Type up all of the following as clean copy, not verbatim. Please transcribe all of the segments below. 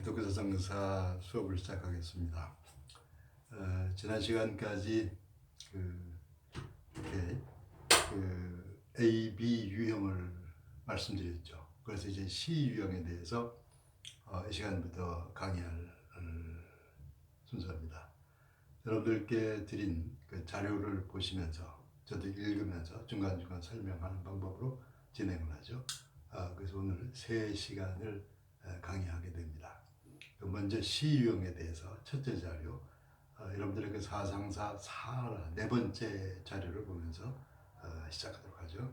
기독교 사상사 수업을 시작하겠습니다. 지난 시간까지 이렇게 A, B 유형을 말씀드렸죠. 그래서 이제 C 유형에 대해서 이 시간부터 강의할 순서입니다. 여러분들께 드린 그 자료를 보시면서 저도 읽으면서 중간중간 설명하는 방법으로 진행을 하죠. 그래서 오늘 3시간을 강의하게 됩니다. 먼저 C 유형에 대해서 첫째 자료, 여러분들의 그 사상사 4 번째 자료를 보면서 시작하도록 하죠.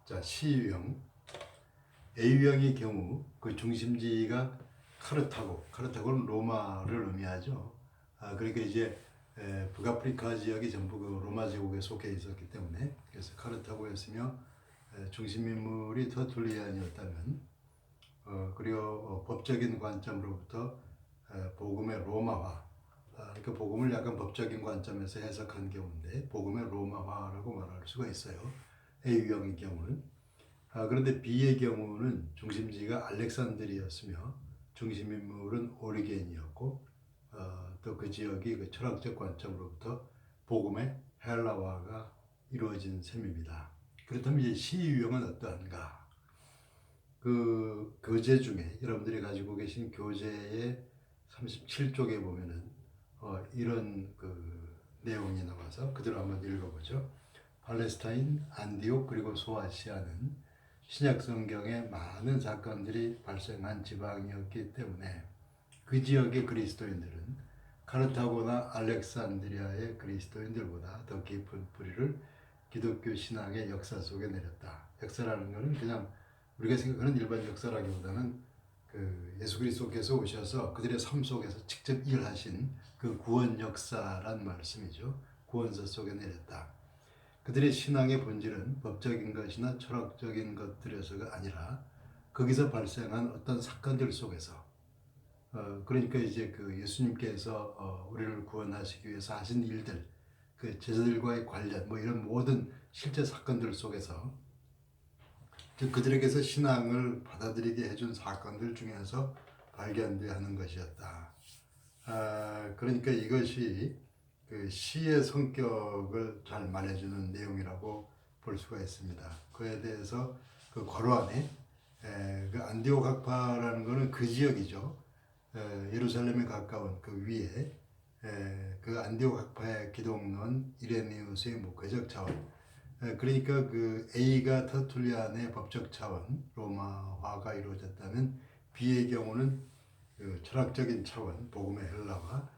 자, C 유형. A 유형의 경우 그 중심지가 카르타고는 로마를 의미하죠. 그러니까 이제 북아프리카 지역이 전부 그 로마 제국에 속해 있었기 때문에, 그래서 카르타고였으며 중심 인물이 터툴리안이었다면, 그리고 법적인 관점으로부터 복음의 로마화, 그러니까 복음을 약간 법적인 관점에서 해석한 경우인데 복음의 로마화라고 말할 수가 있어요. A 유형의 경우는. 그런데 B의 경우는 중심지가 알렉산드리였으며 중심 인물은 오리겐이었고, 또 그 지역이 그 철학적 관점으로부터 복음의 헬라화가 이루어진 셈입니다. 그렇다면 이제 C 유형은 어떠한가? 그 교재 중에 여러분들이 가지고 계신 교재의 37쪽에 보면은 이런 그 내용이 나와서 그대로 한번 읽어보죠. 팔레스타인, 안디옥 그리고 소아시아는 신약 성경에 많은 사건들이 발생한 지방이었기 때문에 그 지역의 그리스도인들은 카르타고나 알렉산드리아의 그리스도인들보다 더 깊은 뿌리를 기독교 신앙의 역사 속에 내렸다. 역사라는 것은 그냥 우리가 생각하는 일반 역사라기보다는 그 예수 그리스도께서 오셔서 그들의 삶 속에서 직접 일하신 그 구원 역사란 말씀이죠. 구원서 속에 내렸다. 그들의 신앙의 본질은 법적인 것이나 철학적인 것들에서가 아니라 거기서 발생한 어떤 사건들 속에서, 그러니까 이제 그 예수님께서 우리를 구원하시기 위해서 하신 일들, 그 제자들과의 관련, 뭐 이런 모든 실제 사건들 속에서 그들에게서 신앙을 받아들이게 해준 사건들 중에서 발견되어 하는 것이었다. 그러니까 이것이 그 시의 성격을 잘 말해주는 내용이라고 볼 수가 있습니다. 그에 대해서 그 괄호 안에 그 안디옥 학파라는 것은 그 지역이죠. 예루살렘에 가까운 그 위에 그 안디옥 학파의 기독론 이레니우스의 목회적 차원, 그러니까 그 A가 터툴리안의 법적 차원 로마화가 이루어졌다면 B의 경우는 그 철학적인 차원 복음의 헬라화,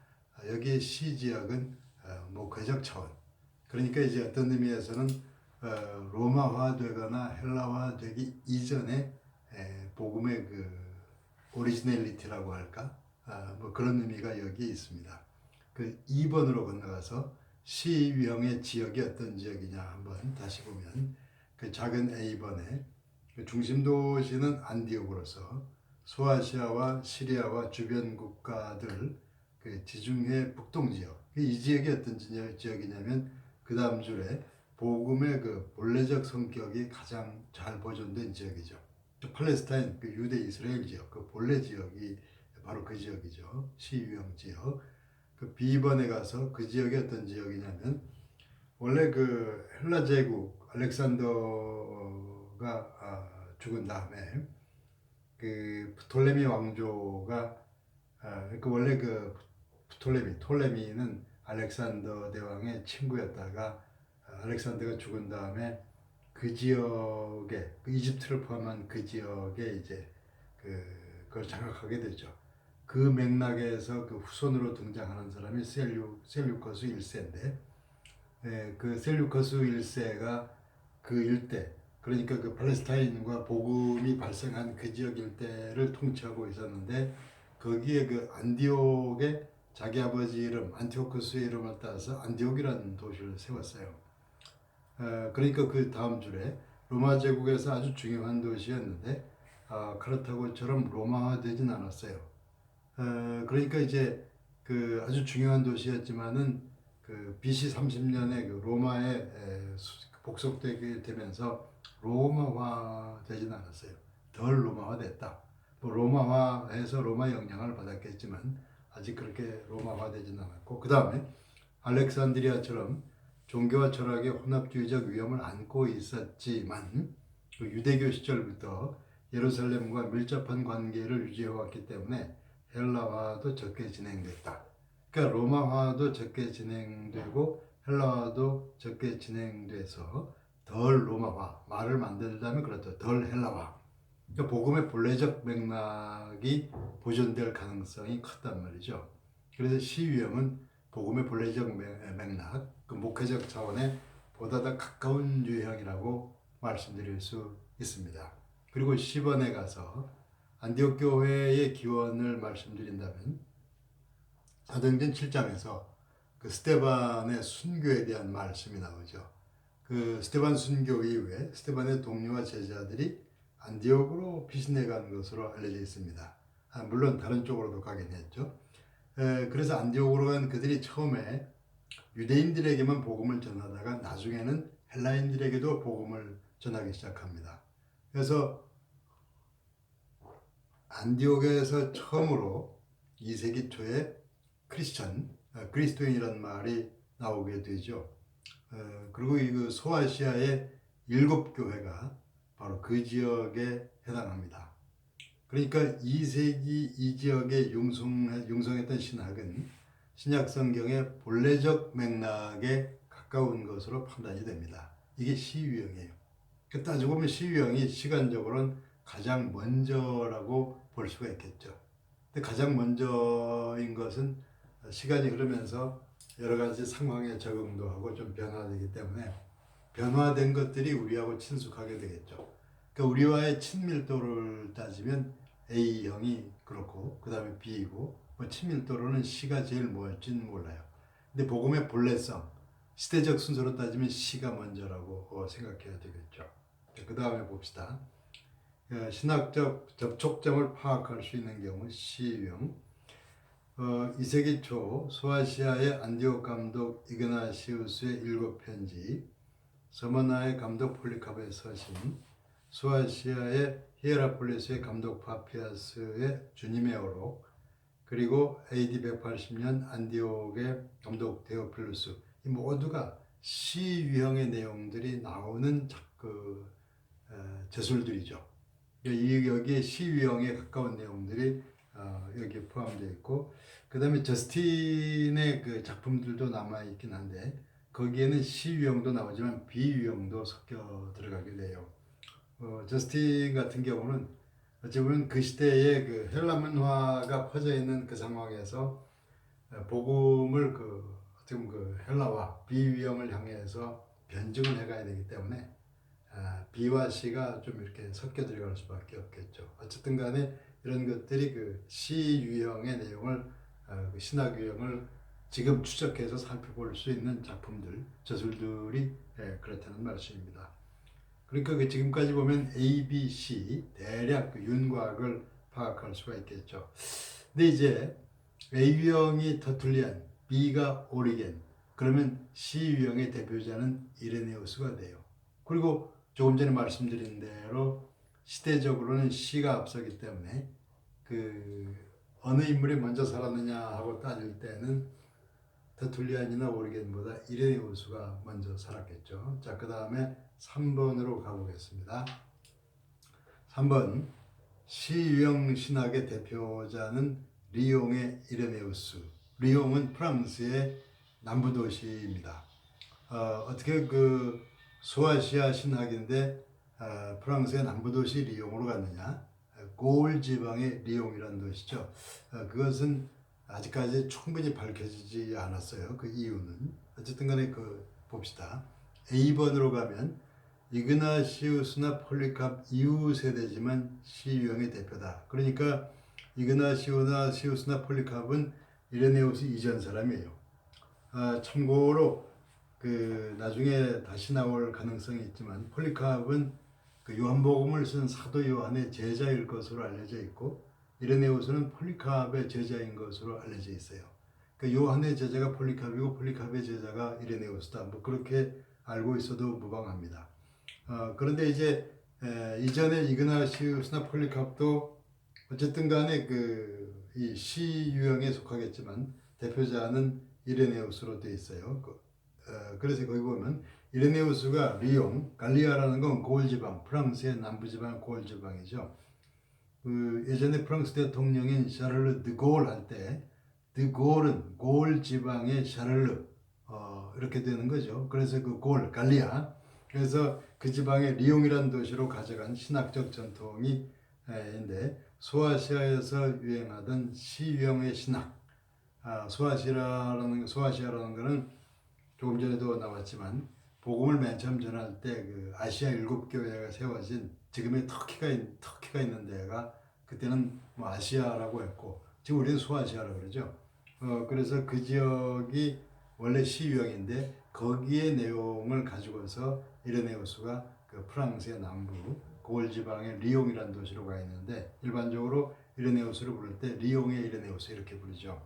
여기에 C 지역은 목회적 차원. 그러니까 이제 어떤 의미에서는 로마화되거나 헬라화되기 이전에 복음의 그 오리지널리티라고 할까, 뭐 그런 의미가 여기에 있습니다. 그 2번으로 건너가서 C 유형의 지역이 어떤 지역이냐 한번 다시 보면, 그 작은 A번에 그 중심 도시는 안디옥으로서 소아시아와 시리아와 주변 국가들 그 지중해 북동 지역, 이 지역이 어떤 지역이냐면 그 다음 줄에 복음의 그 본래적 성격이 가장 잘 보존된 지역이죠. 팔레스타인, 그 유대 이스라엘 지역, 그 본래 지역이 바로 그 지역이죠. C 유형 지역. 그 B번에 가서 그 지역이 어떤 지역이냐면, 원래 그 헬라 제국 알렉산더가 죽은 다음에 그 프톨레미 왕조가, 그 원래 그 톨레미는 알렉산더 대왕의 친구였다가 알렉산더가 죽은 다음에 그 지역에, 그 이집트를 포함한 그 지역에 이제 그걸 장악하게 되죠. 그 맥락에서 그 후손으로 등장하는 사람이 셀류커스 1세인데, 그 셀류커스 1세가 그 일대, 그러니까 그 팔레스타인과 복음이 발생한 그 지역 일대를 통치하고 있었는데, 거기에 그 안디옥에 자기 아버지 이름 안티오쿠스의 이름을 따서 안디옥이라는 도시를 세웠어요. 그러니까 그 다음 줄에 로마 제국에서 아주 중요한 도시였는데 카르타고처럼 로마화되진 않았어요. 그러니까 이제 그 아주 중요한 도시였지만은 그 BC 30년에 그 로마에 복속되게 되면서 로마화 되진 않았어요. 덜 로마화 됐다. 뭐 로마화해서 로마 영향을 받았겠지만 아직 그렇게 로마화되지는 않았고, 그 다음에 알렉산드리아처럼 종교와 철학의 혼합주의적 위험을 안고 있었지만 그 유대교 시절부터 예루살렘과 밀접한 관계를 유지해왔기 때문에 헬라화도 적게 진행됐다. 그러니까 로마화도 적게 진행되고 헬라화도 적게 진행돼서 덜 로마화, 말을 만들자면 그렇죠. 덜 헬라화. 그러니까 복음의 본래적 맥락이 보존될 가능성이 컸단 말이죠. 그래서 시위험은 복음의 본래적 맥락, 그 목회적 차원에 보다 더 가까운 유형이라고 말씀드릴 수 있습니다. 그리고 10번에 가서 안디옥 교회의 기원을 말씀드린다면 사도행전 7장에서 그 스데반의 순교에 대한 말씀이 나오죠. 그 스데반 순교 이후에 스데반의 동료와 제자들이 안디옥으로 피신해 간 것으로 알려져 있습니다. 물론 다른 쪽으로도 가긴 했죠. 그래서 안디옥으로 간 그들이 처음에 유대인들에게만 복음을 전하다가 나중에는 헬라인들에게도 복음을 전하기 시작합니다. 그래서 안디옥에서 처음으로 2세기 초에 크리스천, 그리스도인이라는 말이 나오게 되죠. 그리고 이 소아시아의 7교회가 바로 그 지역에 해당합니다. 그러니까 2세기 이 지역에 융성했던 신학은 신약 성경의 본래적 맥락에 가까운 것으로 판단이 됩니다. 이게 시유형이에요. 따지고 보면 시유형이 시간적으로는 가장 먼저라고 볼 수가 있겠죠. 근데 가장 먼저인 것은 시간이 흐르면서 여러 가지 상황에 적응도 하고 좀 변화되기 때문에 변화된 것들이 우리하고 친숙하게 되겠죠. 그러니까 우리와의 친밀도를 따지면 A형이 그렇고 그 다음에 B이고 뭐 친밀도로는 C가 제일 뭘지는 몰라요. 근데 복음의 본래성, 시대적 순서로 따지면 C가 먼저라고 생각해야 되겠죠. 그 다음에 봅시다. 신학적 접촉점을 파악할 수 있는 경우 C형. 2세기 초 소아시아의 안디옥 감독 이그나시우스의 7편지, 서머나의 감독 폴리카브의 서신, 소아시아의 히에라폴리스의 감독 파피아스의 주님의 어록, 그리고 AD 180년 안디옥의 감독 데오필루스, 이 모두가 시 유형의 내용들이 나오는 저술들이죠. 여기에 시 유형에 가까운 내용들이 여기에 포함되어 있고, 그 다음에 저스틴의 그 작품들도 남아있긴 한데 거기에는 시 유형도 나오지만 비 유형도 섞여 들어가게 돼요. 저스틴 같은 경우는 어찌 보면 그 시대에 그 헬라 문화가 퍼져 있는 그 상황에서 복음을 어떻게 보면 그 헬라와 비유형을 향해서 변증을 해가야 되기 때문에 B와 C가 좀 이렇게 섞여 들어갈 수밖에 없겠죠. 어쨌든 간에 이런 것들이 그 C 유형의 내용을 신학 유형을 지금 추적해서 살펴볼 수 있는 작품들, 저술들이 그렇다는 말씀입니다. 그러니까 지금까지 보면 A, B, C 대략 윤곽을 파악할 수가 있겠죠. 근데 이제 A 유형이 터툴리안, B가 오리겐, 그러면 C 유형의 대표자는 이레네우스가 돼요. 그리고 조금 전에 말씀드린 대로 시대적으로는 C가 앞서기 때문에 어느 인물이 먼저 살았느냐 하고 따질 때는 터툴리안이나 오리겐보다 이레네우스가 먼저 살았겠죠. 자, 그 다음에 3번으로 가보겠습니다. 3번, 시유형 신학의 대표자는 리옹의 이레네우스. 리옹은 프랑스의 남부 도시입니다. 어떻게 소아시아 신학인데 프랑스의 남부 도시 리옹으로 갔느냐? 고을 지방의 리옹이라는 도시죠. 그것은 아직까지 충분히 밝혀지지 않았어요. 그 이유는. 어쨌든 간에 봅시다. A번으로 가면 이그나시우스나 폴리캅 이후 세대지만 시유형의 대표다. 그러니까 이그나시우스나 폴리캅은 이레네우스 이전 사람이에요. 참고로 나중에 다시 나올 가능성이 있지만 폴리캅은 요한복음을 쓴 사도 요한의 제자일 것으로 알려져 있고 이레네우스는 폴리캅의 제자인 것으로 알려져 있어요. 요한의 제자가 폴리캅이고 폴리캅의 제자가 이레네우스다. 뭐 그렇게 알고 있어도 무방합니다. 그런데 이제 이전에 이그나시우스나 폴리캅도 어쨌든 간에 이 시 유형에 속하겠지만 대표자는 이레네우스로 되어 있어요. 그래서 거기 보면 이레네우스가 리옹, 갈리아라는 건 고을 지방, 프랑스의 남부 지방 고을 지방이죠. 예전에 프랑스 대통령인 샤를르 드골 할 때 드골은 고을 지방의 샤를르 이렇게 되는 거죠. 그래서 그 골, 갈리아, 그래서 그 지방의 리옹이라는 도시로 가져간 신학적 전통이 인데 소아시아에서 유행하던 시유형의 신학, 소아시아라는 거는 조금 전에도 나왔지만 복음을 맨 처음 전할 때 그 아시아 일곱 교회가 세워진 지금의 터키가 있는 데가 그때는 뭐 아시아라고 했고 지금 우리는 소아시아라고 그러죠. 그래서 그 지역이 원래 시유형인데 거기에 내용을 가지고서 이레네우스가 그 프랑스의 남부 고을 지방의 리옹이라는 도시로 가 있는데 일반적으로 이레네우스를 부를 때 리옹의 이레네우스 이렇게 부르죠.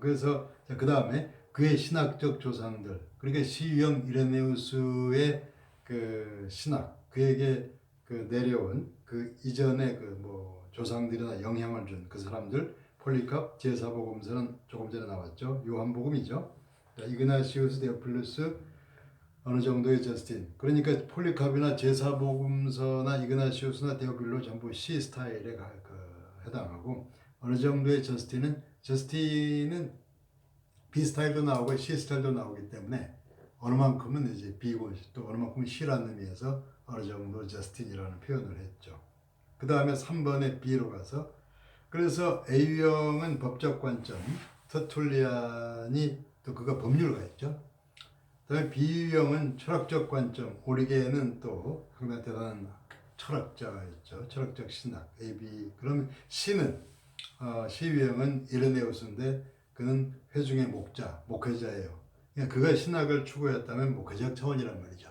그래서 그 다음에 그의 신학적 조상들, 그러니까 시유형 이레네우스의 그 신학, 그에게 그 내려온 그 이전의 그 뭐 조상들이나 영향을 준 그 사람들, 폴리캅, 제사복음서는 조금 전에 나왔죠. 요한복음이죠. 이그나시우스, 데오필루스, 어느 정도의 저스틴. 그러니까 폴리캅이나 제사복음서나 이그나시우스나 데오필로 전부 시 스타일에 해당하고 어느 정도의 저스틴은 B 스타일도 나오고 C 스타일도 나오기 때문에 어느 만큼은 이제 B고 또 어느 만큼은 C라는 의미에서 어느 정도 저스틴이라는 표현을 했죠. 그 다음에 3번의 B로 가서 그래서 A형은 법적 관점, 터툴리안이 또 그가 법률가 있죠. 그다음에 B형은 철학적 관점, 오리게는 또 상당히 대단한 철학자가 있죠. 철학적 신학, AB. 그럼 C는 시유형은 이레네우스인데 그는 회중의 목회자예요. 그러니까 그가 신학을 추구했다면 목회적 차원이란 말이죠.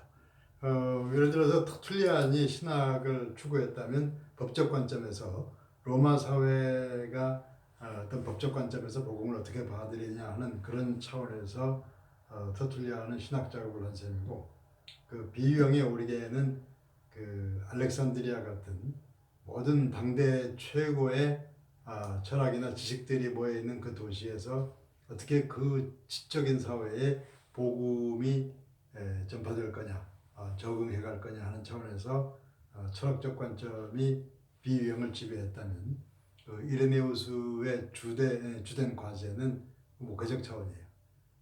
예를 들어서 터툴리안이 신학을 추구했다면 법적 관점에서 로마 사회가 어떤 법적 관점에서 복음을 어떻게 받아들이냐 하는 그런 차원에서 터툴리안은 신학 작업을 한 셈이고 그 비유형의 오리게는 그 알렉산드리아 같은 모든 당대 최고의 철학이나 지식들이 모여 있는 그 도시에서 어떻게 그 지적인 사회에 복음이 전파될 거냐, 적응해 갈 거냐 하는 차원에서 철학적 관점이 비유형을 지배했다면 이레네우스의 주된 과제는 목회적 차원이에요.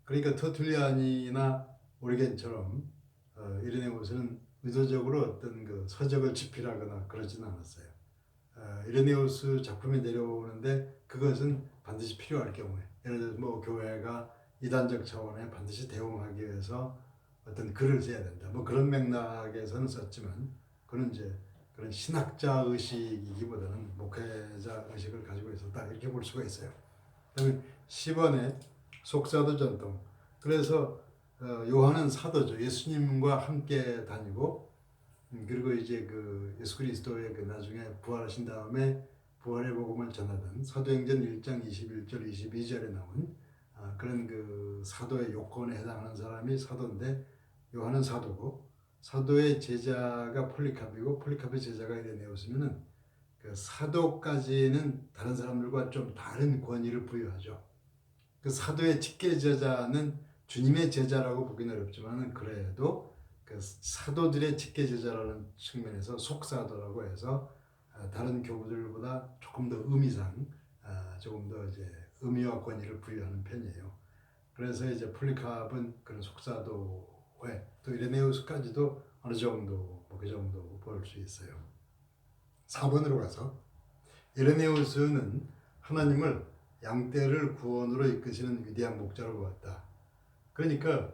그러니까 터툴리안이나 오리겐처럼 이레네우스는 의도적으로 어떤 그 서적을 집필하거나 그러지는 않았어요. 이레네우스 작품이 내려오는데 그것은 반드시 필요할 경우에 예를 들어서 뭐 교회가 이단적 차원에 반드시 대응하기 위해서 어떤 글을 써야 된다. 뭐 그런 맥락에서는 썼지만 그는 이제 그런 신학자 의식이기보다는 목회자 의식을 가지고 있었다 이렇게 볼 수가 있어요. 그다음에 10번에 속사도 전통. 그래서 요한은 사도죠. 예수님과 함께 다니고 그리고 이제 그 예수 그리스도의 그 나중에 부활하신 다음에 부활의 복음을 전하던 사도행전 1장 21절 22절에 나온 그런 그 사도의 요건에 해당하는 사람이 사도인데 요한은 사도고 사도의 제자가 폴리캅이고 폴리캅의 제자가 이레네우스면은 그 사도까지는 다른 사람들과 좀 다른 권위를 부여하죠. 그 사도의 직계 제자는 주님의 제자라고 보기는 어렵지만 그래도 그 사도들의 직계 제자라는 측면에서 속사도라고 해서 다른 교부들보다 조금 더 의미상 조금 더 이제 의미와 권위를 부여하는 편이에요. 그래서 이제 폴리캅은 그런 속사도에 또 이레네우스까지도 어느 정도 뭐 그 정도 볼 수 있어요. 4번으로 가서 이레네우스는 하나님을 양떼를 구원으로 이끄시는 위대한 목자로 보았다. 그러니까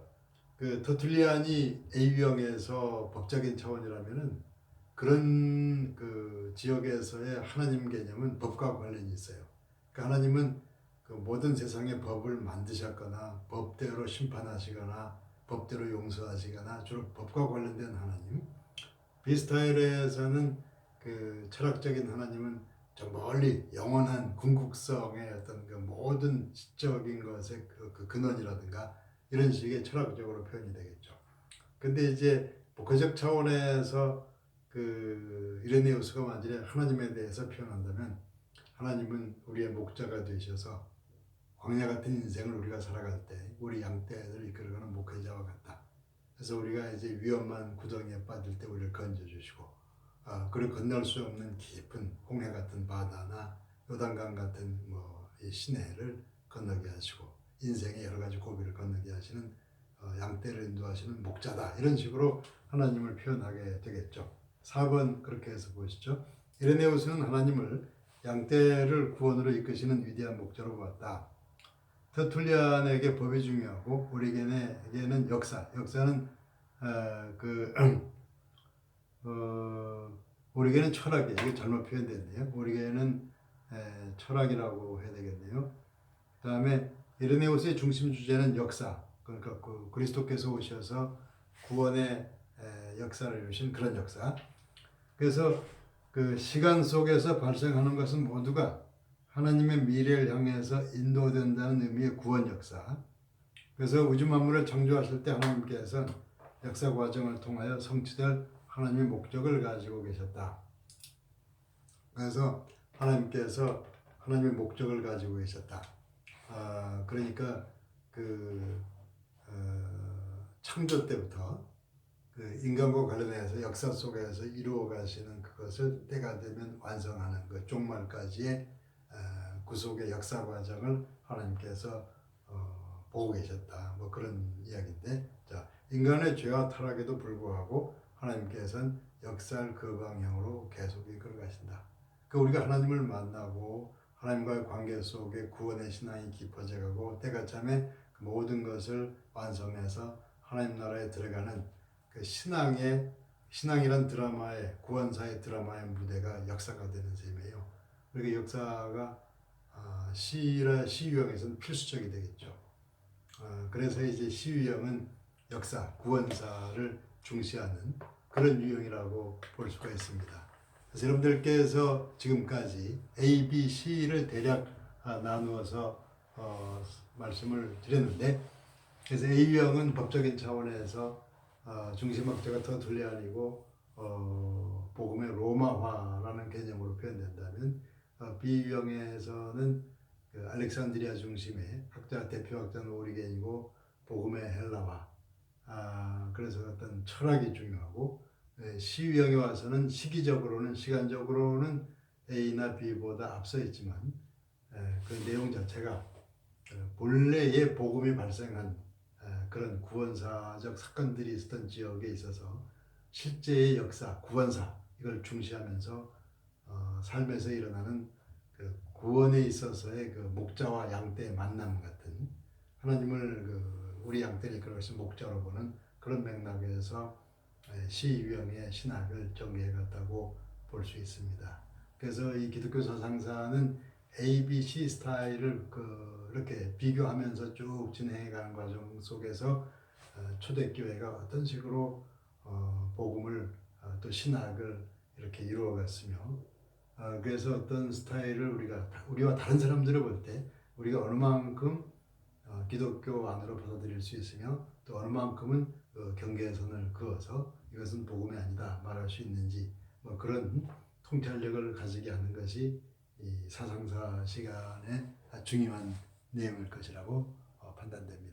그 터툴리안이 A유형에서 법적인 차원이라면은 그런 그 지역에서의 하나님 개념은 법과 관련이 있어요. 그 하나님은 그 모든 세상의 법을 만드셨거나 법대로 심판하시거나 법대로 용서하시거나 주로 법과 관련된 하나님. 비스타일에서는 그 철학적인 하나님은 저 멀리 영원한 궁극성의 어떤 그 모든 지적인 것의 그 근원이라든가 이런 식의 철학적으로 표현이 되겠죠. 근데 이제 목회적 차원에서 그 이레네우스가 만약에 하나님에 대해서 표현한다면 하나님은 우리의 목자가 되셔서 광야 같은 인생을 우리가 살아갈 때 우리 양떼를 이끌어가는 목회자와 같다. 그래서 우리가 이제 위험한 구덩이에 빠질 때 우리를 건져주시고 그리고 건널 수 없는 깊은 홍해 같은 바다나 요단강 같은 이 시내를 건너게 하시고 인생의 여러 가지 고비를 건너게 하시는 양떼를 인도하시는 목자다. 이런 식으로 하나님을 표현하게 되겠죠. 4번 그렇게 해서 보시죠. 이레네우스는 하나님을 양떼를 구원으로 이끄시는 위대한 목자로 보았다. 터툴리안에게 법이 중요하고 우리에게는 역사는 우리에게는 철학이에요. 이게 잘못 표현됐네요. 우리에게는 철학이라고 해야 되겠네요. 그 다음에 이레네우스의 중심 주제는 역사, 그러니까 그리스도께서 오셔서 구원의 역사를 이루신 그런 역사. 그래서 그 시간 속에서 발생하는 것은 모두가 하나님의 미래를 향해서 인도된다는 의미의 구원 역사. 그래서 우주 만물을 창조하실 때 하나님께서는 역사 과정을 통하여 성취될 하나님의 목적을 가지고 계셨다. 그래서 하나님께서 하나님의 목적을 가지고 계셨다. 그러니까 창조 때부터 인간과 관련해서 역사 속에서 이루어 가시는 그것을 때가 되면 완성하는 그 종말까지의 구속의 역사 과정을 하나님께서 보고 계셨다. 그런 이야기인데, 자, 인간의 죄와 타락에도 불구하고 하나님께서는 역사를 그 방향으로 계속 이끌어 가신다. 우리가 하나님을 만나고 하나님과의 관계 속에 구원의 신앙이 깊어져 가고 때가 참에 그 모든 것을 완성해서 하나님 나라에 들어가는 그 신앙이란 드라마의 구원사의 드라마의 무대가 역사가 되는 셈이에요. 그러니까 역사가 시 유형에서는 필수적이 되겠죠. 그래서 이제 시 유형은 역사, 구원사를 중시하는 그런 유형이라고 볼 수가 있습니다. 그래서 여러분들께서 지금까지 A, B, C를 대략 나누어서 말씀을 드렸는데, 그래서 A 유형은 법적인 차원에서 중심 목자가 터툴리안이고 복음의 로마화라는 개념으로 표현된다면, B 유형에서는 알렉산드리아 중심의 대표 학자는 오리겐이고 복음의 헬라화. 그래서 어떤 철학이 중요하고, C 유형에 와서는 시간적으로는 A나 B보다 앞서 있지만 그 내용 자체가 본래의 복음이 발생한 그런 구원사적 사건들이 있었던 지역에 있어서 실제의 역사, 구원사 이걸 중시하면서 삶에서 일어나는 그 구원에 있어서의 그 목자와 양떼의 만남 같은 하나님을 우리 양떼를 이끌어가신 목자로 보는 그런 맥락에서 시 유형의 신학을 전개해 갔다고 볼 수 있습니다. 그래서 이 기독교 사상사는 A, B, C 스타일을 이렇게 비교하면서 쭉 진행해 가는 과정 속에서 초대교회가 어떤 식으로 복음을 또 신학을 이렇게 이루어 갔으며, 그래서 어떤 스타일을 우리와 다른 사람들을 볼 때 우리가 어느 만큼 기독교 안으로 받아들일 수 있으며 또 어느 만큼은 경계선을 그어서 이것은 복음이 아니다 말할 수 있는지 그런 통찰력을 가지게 하는 것이 이 사상사 시간의 중요한 내용일 것이라고 판단됩니다.